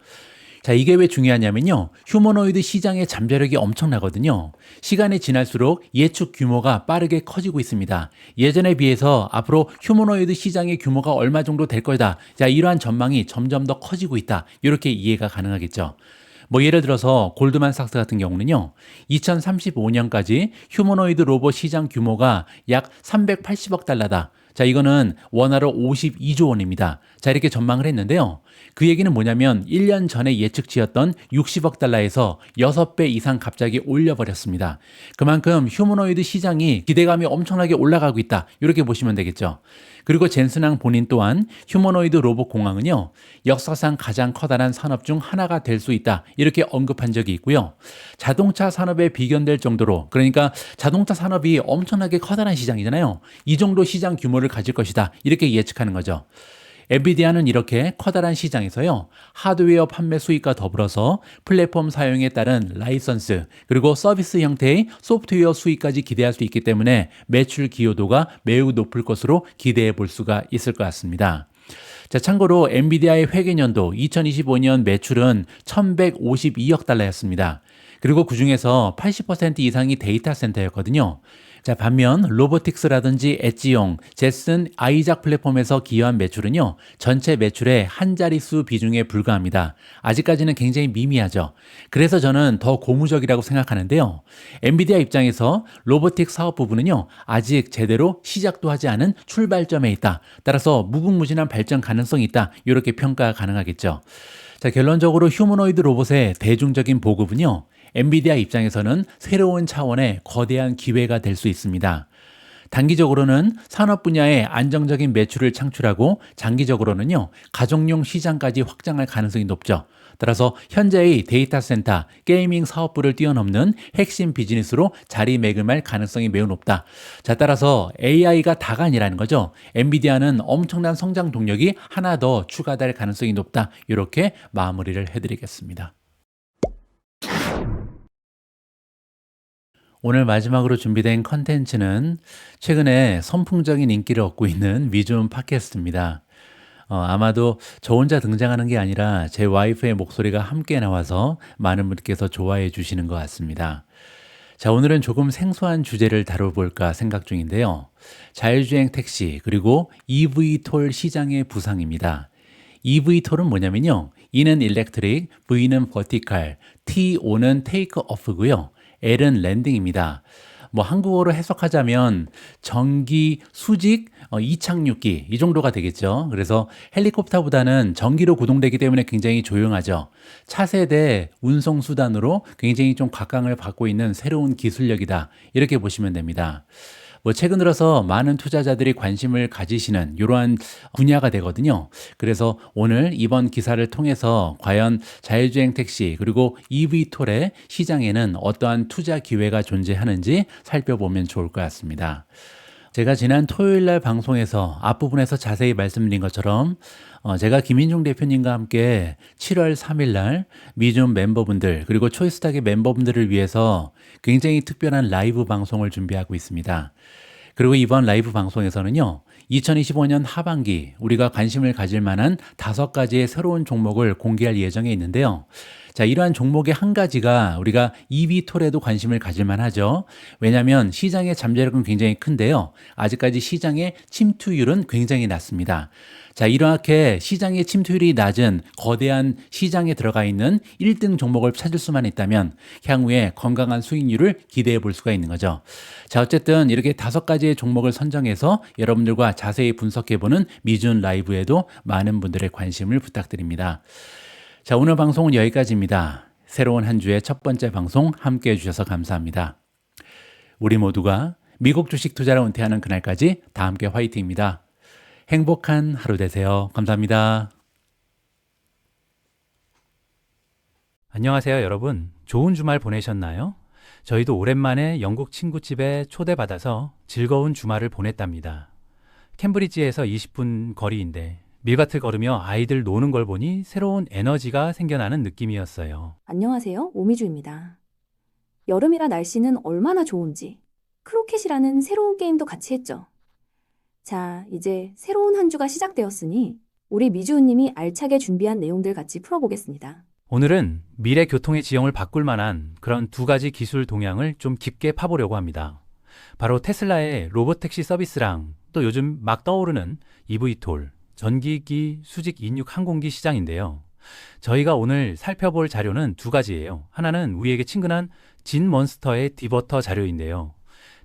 자, 이게 왜 중요하냐면요, 휴머노이드 시장의 잠재력이 엄청나거든요. 시간이 지날수록 예측 규모가 빠르게 커지고 있습니다. 예전에 비해서 앞으로 휴머노이드 시장의 규모가 얼마 정도 될 거다. 자, 이러한 전망이 점점 더 커지고 있다. 이렇게 이해가 가능하겠죠. 뭐 예를 들어서 골드만삭스 같은 경우는요, 2035년까지 휴머노이드 로봇 시장 규모가 약 380억 달러다. 자, 이거는 원화로 52조 원입니다. 자, 이렇게 전망을 했는데요. 그 얘기는 뭐냐면 1년 전에 예측치였던 60억 달러에서 6배 이상 갑자기 올려버렸습니다. 그만큼 휴머노이드 시장이 기대감이 엄청나게 올라가고 있다. 이렇게 보시면 되겠죠. 그리고 젠슨항 본인 또한 휴머노이드 로봇 공항은요, 역사상 가장 커다란 산업 중 하나가 될 수 있다. 이렇게 언급한 적이 있고요. 자동차 산업에 비견될 정도로, 그러니까 자동차 산업이 엄청나게 커다란 시장이잖아요. 이 정도 시장 규모를 가질 것이다. 이렇게 예측하는 거죠. 엔비디아는 이렇게 커다란 시장에서요, 하드웨어 판매 수익과 더불어서 플랫폼 사용에 따른 라이선스, 그리고 서비스 형태의 소프트웨어 수익까지 기대할 수 있기 때문에 매출 기여도가 매우 높을 것으로 기대해 볼 수가 있을 것 같습니다. 자, 참고로 엔비디아의 회계연도 2025년 매출은 1152억 달러였습니다. 그리고 그중에서 80% 이상이 데이터 센터였거든요. 자, 반면 로보틱스라든지 엣지용, 제슨, 아이작 플랫폼에서 기여한 매출은요, 전체 매출의 한 자릿수 비중에 불과합니다. 아직까지는 굉장히 미미하죠. 그래서 저는 더 고무적이라고 생각하는데요. 엔비디아 입장에서 로보틱 사업 부분은요, 아직 제대로 시작도 하지 않은 출발점에 있다. 따라서 무궁무진한 발전 가능성이 있다. 이렇게 평가 가능하겠죠. 자, 결론적으로 휴머노이드 로봇의 대중적인 보급은요, 엔비디아 입장에서는 새로운 차원의 거대한 기회가 될 수 있습니다. 단기적으로는 산업 분야의 안정적인 매출을 창출하고 장기적으로는요, 가정용 시장까지 확장할 가능성이 높죠. 따라서 현재의 데이터 센터, 게이밍 사업부를 뛰어넘는 핵심 비즈니스로 자리매김할 가능성이 매우 높다. 자, 따라서 AI가 다가 아니라는 거죠. 엔비디아는 엄청난 성장 동력이 하나 더 추가될 가능성이 높다. 이렇게 마무리를 해드리겠습니다. 오늘 마지막으로 준비된 컨텐츠는 최근에 선풍적인 인기를 얻고 있는 위즈움 팟캐스트입니다. 아마도 저 혼자 등장하는 게 아니라 제 와이프의 목소리가 함께 나와서 많은 분께서 좋아해 주시는 것 같습니다. 자, 오늘은 조금 생소한 주제를 다뤄볼까 생각 중인데요. 자율주행 택시 그리고 EV톨 시장의 부상입니다. EV톨은 뭐냐면요. E는 일렉트릭, V는 버티칼, TO는 테이크 오프고요. L은 랜딩입니다. 뭐 한국어로 해석하자면 전기 수직 이착륙기 이 정도가 되겠죠. 그래서 헬리콥터보다는 전기로 구동되기 때문에 굉장히 조용하죠. 차세대 운송 수단으로 굉장히 좀 각광을 받고 있는 새로운 기술력이다. 이렇게 보시면 됩니다. 뭐 최근 들어서 많은 투자자들이 관심을 가지시는 이러한 분야가 되거든요. 그래서 오늘 이번 기사를 통해서 과연 자율주행 택시 그리고 EV톨의 시장에는 어떠한 투자 기회가 존재하는지 살펴보면 좋을 것 같습니다. 제가 지난 토요일 날 방송에서 앞부분에서 자세히 말씀드린 것처럼 제가 김인중 대표님과 함께 7월 3일 날 미줌 멤버분들 그리고 초이스탁의 멤버분들을 위해서 굉장히 특별한 라이브 방송을 준비하고 있습니다. 그리고 이번 라이브 방송에서는요, 2025년 하반기 우리가 관심을 가질 만한 5가지의 새로운 종목을 공개할 예정에 있는데요. 자, 이러한 종목의 한 가지가 우리가 EV톨에도 관심을 가질 만하죠. 왜냐하면 시장의 잠재력은 굉장히 큰데요. 아직까지 시장의 침투율은 굉장히 낮습니다. 자, 이렇게 시장의 침투율이 낮은 거대한 시장에 들어가 있는 1등 종목을 찾을 수만 있다면 향후에 건강한 수익률을 기대해 볼 수가 있는 거죠. 자, 어쨌든 이렇게 5가지의 종목을 선정해서 여러분들과 자세히 분석해보는 미준 라이브에도 많은 분들의 관심을 부탁드립니다. 자, 오늘 방송은 여기까지입니다. 새로운 한 주의 첫 번째 방송 함께 해주셔서 감사합니다. 우리 모두가 미국 주식 투자를 은퇴하는 그날까지 다 함께 화이팅입니다. 행복한 하루 되세요. 감사합니다. 안녕하세요, 여러분. 좋은 주말 보내셨나요? 저희도 오랜만에 영국 친구 집에 초대받아서 즐거운 주말을 보냈답니다. 캠브리지에서 20분 거리인데 밀밭을 걸으며 아이들 노는 걸 보니 새로운 에너지가 생겨나는 느낌이었어요. 안녕하세요. 오미주입니다. 여름이라 날씨는 얼마나 좋은지 크로켓이라는 새로운 게임도 같이 했죠. 자, 이제 새로운 한 주가 시작되었으니 우리 미주우님이 알차게 준비한 내용들 같이 풀어보겠습니다. 오늘은 미래 교통의 지형을 바꿀 만한 그런 2가지 기술 동향을 좀 깊게 파보려고 합니다. 바로 테슬라의 로봇택시 서비스랑 또 요즘 막 떠오르는 EV톨, 전기기 수직 인육 항공기 시장인데요. 저희가 오늘 살펴볼 자료는 2가지예요. 하나는 우리에게 친근한 진몬스터의 디버터 자료인데요.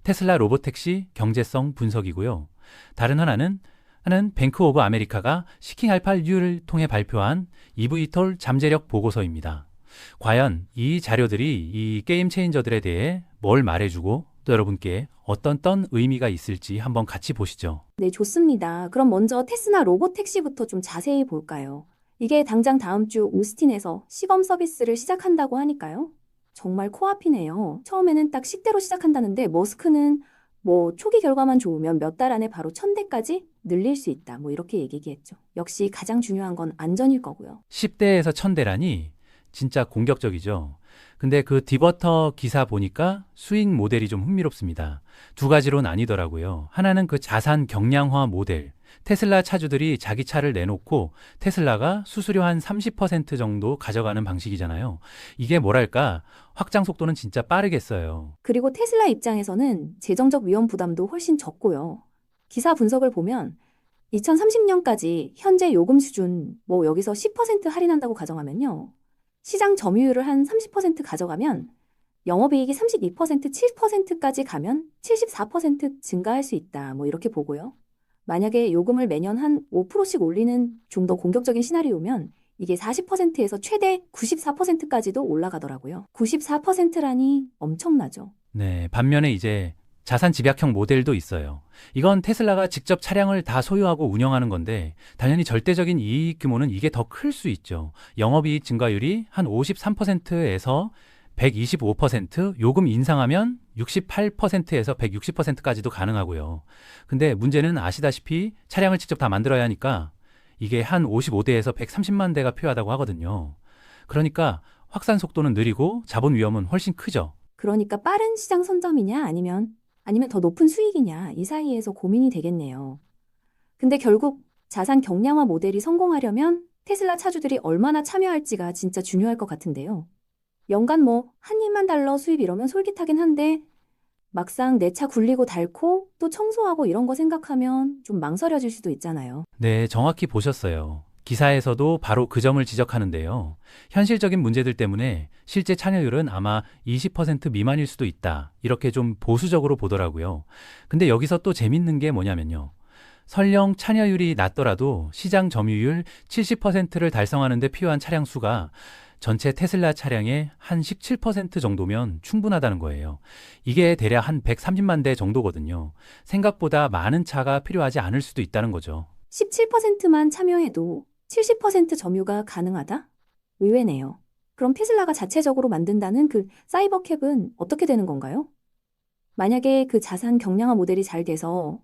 테슬라 로봇택시 경제성 분석이고요. 다른 하나는 뱅크 오브 아메리카가 시킹88U를 통해 발표한 EV톨 잠재력 보고서입니다. 과연 이 자료들이 이 게임 체인저들에 대해 뭘 말해주고 또 여러분께 어떤 의미가 있을지 한번 같이 보시죠. 네, 좋습니다. 그럼 먼저 테슬라 로봇택시부터 좀 자세히 볼까요? 이게 당장 다음 주 오스틴에서 시범 서비스를 시작한다고 하니까요. 정말 코앞이네요. 처음에는 딱 식대로 시작한다는데 머스크는 뭐 초기 결과만 좋으면 몇 달 안에 바로 1000대까지 늘릴 수 있다. 뭐 이렇게 얘기했죠. 역시 가장 중요한 건 안전일 거고요. 10대에서 1000대라니 진짜 공격적이죠. 근데 그 디버터 기사 보니까 수익 모델이 좀 흥미롭습니다. 두 가지로 나뉘더라고요. 하나는 그 자산 경량화 모델. 테슬라 차주들이 자기 차를 내놓고 테슬라가 수수료 한 30% 정도 가져가는 방식이잖아요. 이게 뭐랄까, 확장 속도는 진짜 빠르겠어요. 그리고 테슬라 입장에서는 재정적 위험 부담도 훨씬 적고요. 기사 분석을 보면 2030년까지 현재 요금 수준 뭐 여기서 10% 할인한다고 가정하면요. 시장 점유율을 한 30% 가져가면 영업이익이 32%, 7%까지 가면 74% 증가할 수 있다. 뭐 이렇게 보고요. 만약에 요금을 매년 한 5%씩 올리는 좀 더 공격적인 시나리오면 이게 40%에서 최대 94%까지도 올라가더라고요. 94%라니 엄청나죠. 네, 반면에 이제 자산 집약형 모델도 있어요. 이건 테슬라가 직접 차량을 다 소유하고 운영하는 건데 당연히 절대적인 이익 규모는 이게 더 클 수 있죠. 영업이익 증가율이 한 53%에서 125%, 요금 인상하면 68%에서 160%까지도 가능하고요. 근데 문제는 아시다시피 차량을 직접 다 만들어야 하니까 이게 한 55대에서 130만 대가 필요하다고 하거든요. 그러니까 확산 속도는 느리고 자본 위험은 훨씬 크죠. 그러니까 빠른 시장 선점이냐 아니면 더 높은 수익이냐 이 사이에서 고민이 되겠네요. 근데 결국 자산 경량화 모델이 성공하려면 테슬라 차주들이 얼마나 참여할지가 진짜 중요할 것 같은데요. 연간 뭐 한 2만 달러 수입 이러면 솔깃하긴 한데 막상 내 차 굴리고 닳고 또 청소하고 이런 거 생각하면 좀 망설여질 수도 있잖아요. 네, 정확히 보셨어요. 기사에서도 바로 그 점을 지적하는데요. 현실적인 문제들 때문에 실제 참여율은 아마 20% 미만일 수도 있다. 이렇게 좀 보수적으로 보더라고요. 근데 여기서 또 재밌는 게 뭐냐면요. 설령 참여율이 낮더라도 시장 점유율 70%를 달성하는 데 필요한 차량 수가 전체 테슬라 차량의 한 17% 정도면 충분하다는 거예요. 이게 대략 한 130만 대 정도거든요. 생각보다 많은 차가 필요하지 않을 수도 있다는 거죠. 17%만 참여해도 70% 점유가 가능하다? 의외네요. 그럼 테슬라가 자체적으로 만든다는 그 사이버캡은 어떻게 되는 건가요? 만약에 그 자산 경량화 모델이 잘 돼서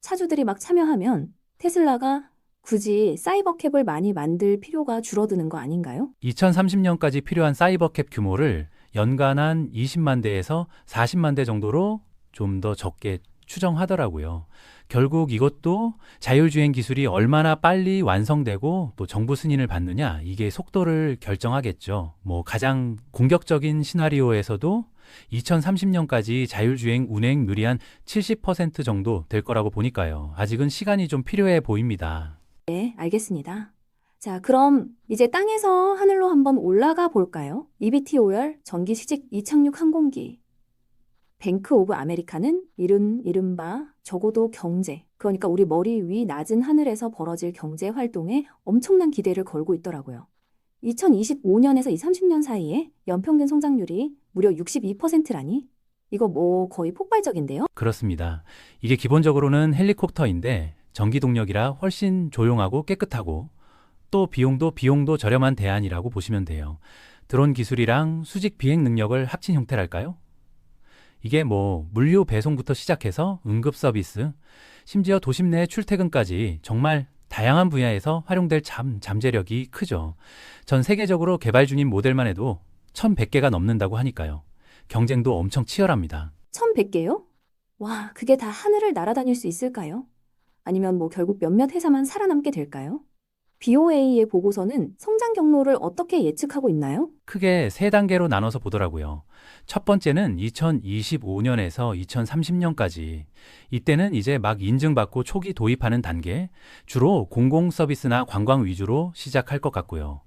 차주들이 막 참여하면 테슬라가 굳이 사이버캡을 많이 만들 필요가 줄어드는 거 아닌가요? 2030년까지 필요한 사이버캡 규모를 연간 한 20만 대에서 40만 대 정도로 좀 더 적게 추정하더라고요. 결국 이것도 자율주행 기술이 얼마나 빨리 완성되고 또 정부 승인을 받느냐, 이게 속도를 결정하겠죠. 뭐 가장 공격적인 시나리오에서도 2030년까지 자율주행 운행률이 한 70% 정도 될 거라고 보니까요. 아직은 시간이 좀 필요해 보입니다. 네, 알겠습니다. 자, 그럼 이제 땅에서 하늘로 한번 올라가 볼까요? EBT 오열 전기 시직 이착륙 항공기. 뱅크 오브 아메리카는 이른바 적어도 경제, 그러니까 우리 머리 위 낮은 하늘에서 벌어질 경제 활동에 엄청난 기대를 걸고 있더라고요. 2025년에서 2030년 사이에 연평균 성장률이 무려 62%라니? 이거 뭐 거의 폭발적인데요? 그렇습니다. 이게 기본적으로는 헬리콥터인데 전기 동력이라 훨씬 조용하고 깨끗하고 또 비용도 저렴한 대안이라고 보시면 돼요. 드론 기술이랑 수직 비행 능력을 합친 형태랄까요? 이게 뭐 물류 배송부터 시작해서 응급 서비스, 심지어 도심 내 출퇴근까지 정말 다양한 분야에서 활용될 잠재력이 크죠. 전 세계적으로 개발 중인 모델만 해도 1100개가 넘는다고 하니까요. 경쟁도 엄청 치열합니다. 1100개요? 와, 그게 다 하늘을 날아다닐 수 있을까요? 아니면 뭐 결국 몇몇 회사만 살아남게 될까요? BOA의 보고서는 성장 경로를 어떻게 예측하고 있나요? 크게 세 단계로 나눠서 보더라고요. 첫 번째는 2025년에서 2030년까지. 이때는 이제 막 인증받고 초기 도입하는 단계, 주로 공공 서비스나 관광 위주로 시작할 것 같고요.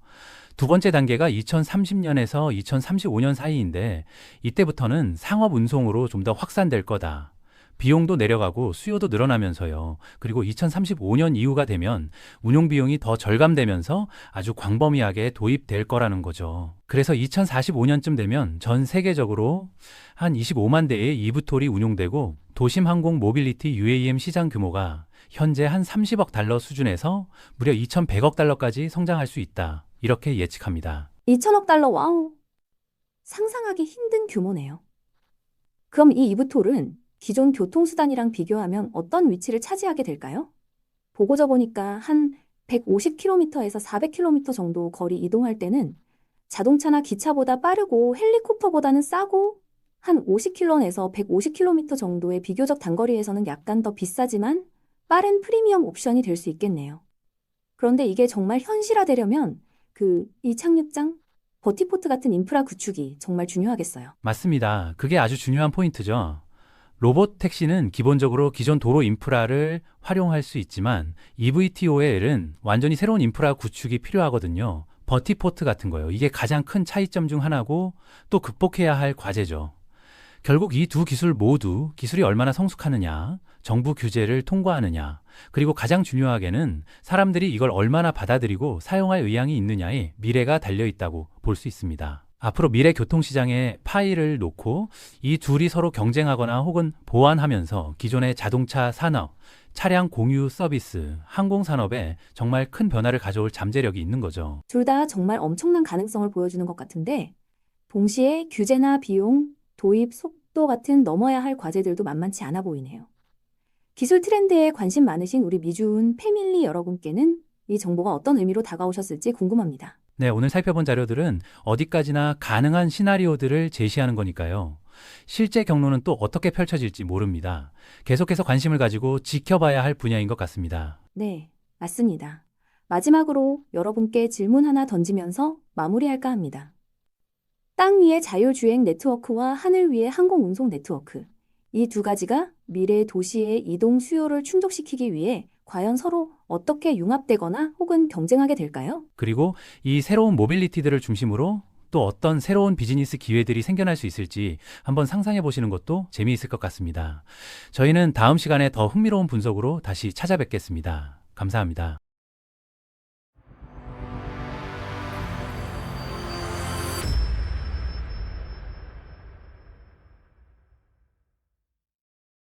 두 번째 단계가 2030년에서 2035년 사이인데 이때부터는 상업 운송으로 좀 더 확산될 거다. 비용도 내려가고 수요도 늘어나면서요. 그리고 2035년 이후가 되면 운용 비용이 더 절감되면서 아주 광범위하게 도입될 거라는 거죠. 그래서 2045년쯤 되면 전 세계적으로 한 25만 대의 이브톨이 운용되고 도심 항공 모빌리티 UAM 시장 규모가 현재 한 30억 달러 수준에서 무려 2,100억 달러까지 성장할 수 있다. 이렇게 예측합니다. 2천억 달러, 와우. 상상하기 힘든 규모네요. 그럼 이 이브톨은 기존 교통수단이랑 비교하면 어떤 위치를 차지하게 될까요? 보고 적으니까 한 150km에서 400km 정도 거리 이동할 때는 자동차나 기차보다 빠르고 헬리콥터보다는 싸고 한 50km에서 150km 정도의 비교적 단거리에서는 약간 더 비싸지만 빠른 프리미엄 옵션이 될 수 있겠네요. 그런데 이게 정말 현실화되려면 이 착륙장, 버티포트 같은 인프라 구축이 정말 중요하겠어요. 맞습니다. 그게 아주 중요한 포인트죠. 로봇 택시는 기본적으로 기존 도로 인프라를 활용할 수 있지만 EVTOL은 완전히 새로운 인프라 구축이 필요하거든요. 버티포트 같은 거요. 이게 가장 큰 차이점 중 하나고 또 극복해야 할 과제죠. 결국 이 두 기술 모두 기술이 얼마나 성숙하느냐, 정부 규제를 통과하느냐, 그리고 가장 중요하게는 사람들이 이걸 얼마나 받아들이고 사용할 의향이 있느냐에 미래가 달려있다고 볼 수 있습니다. 앞으로 미래 교통시장에 파일을 놓고 이 둘이 서로 경쟁하거나 혹은 보완하면서 기존의 자동차 산업, 차량 공유 서비스, 항공산업에 정말 큰 변화를 가져올 잠재력이 있는 거죠. 둘 다 정말 엄청난 가능성을 보여주는 것 같은데 동시에 규제나 비용, 도입 속도 같은 넘어야 할 과제들도 만만치 않아 보이네요. 기술 트렌드에 관심 많으신 우리 미주운 패밀리 여러분께는 이 정보가 어떤 의미로 다가오셨을지 궁금합니다. 네, 오늘 살펴본 자료들은 어디까지나 가능한 시나리오들을 제시하는 거니까요. 실제 경로는 또 어떻게 펼쳐질지 모릅니다. 계속해서 관심을 가지고 지켜봐야 할 분야인 것 같습니다. 네, 맞습니다. 마지막으로 여러분께 질문 하나 던지면서 마무리할까 합니다. 땅 위의 자율주행 네트워크와 하늘 위의 항공운송 네트워크. 이 두 가지가 미래 도시의 이동 수요를 충족시키기 위해 과연 서로 어떻게 융합되거나 혹은 경쟁하게 될까요? 그리고 이 새로운 모빌리티들을 중심으로 또 어떤 새로운 비즈니스 기회들이 생겨날 수 있을지 한번 상상해 보시는 것도 재미있을 것 같습니다. 저희는 다음 시간에 더 흥미로운 분석으로 다시 찾아뵙겠습니다. 감사합니다.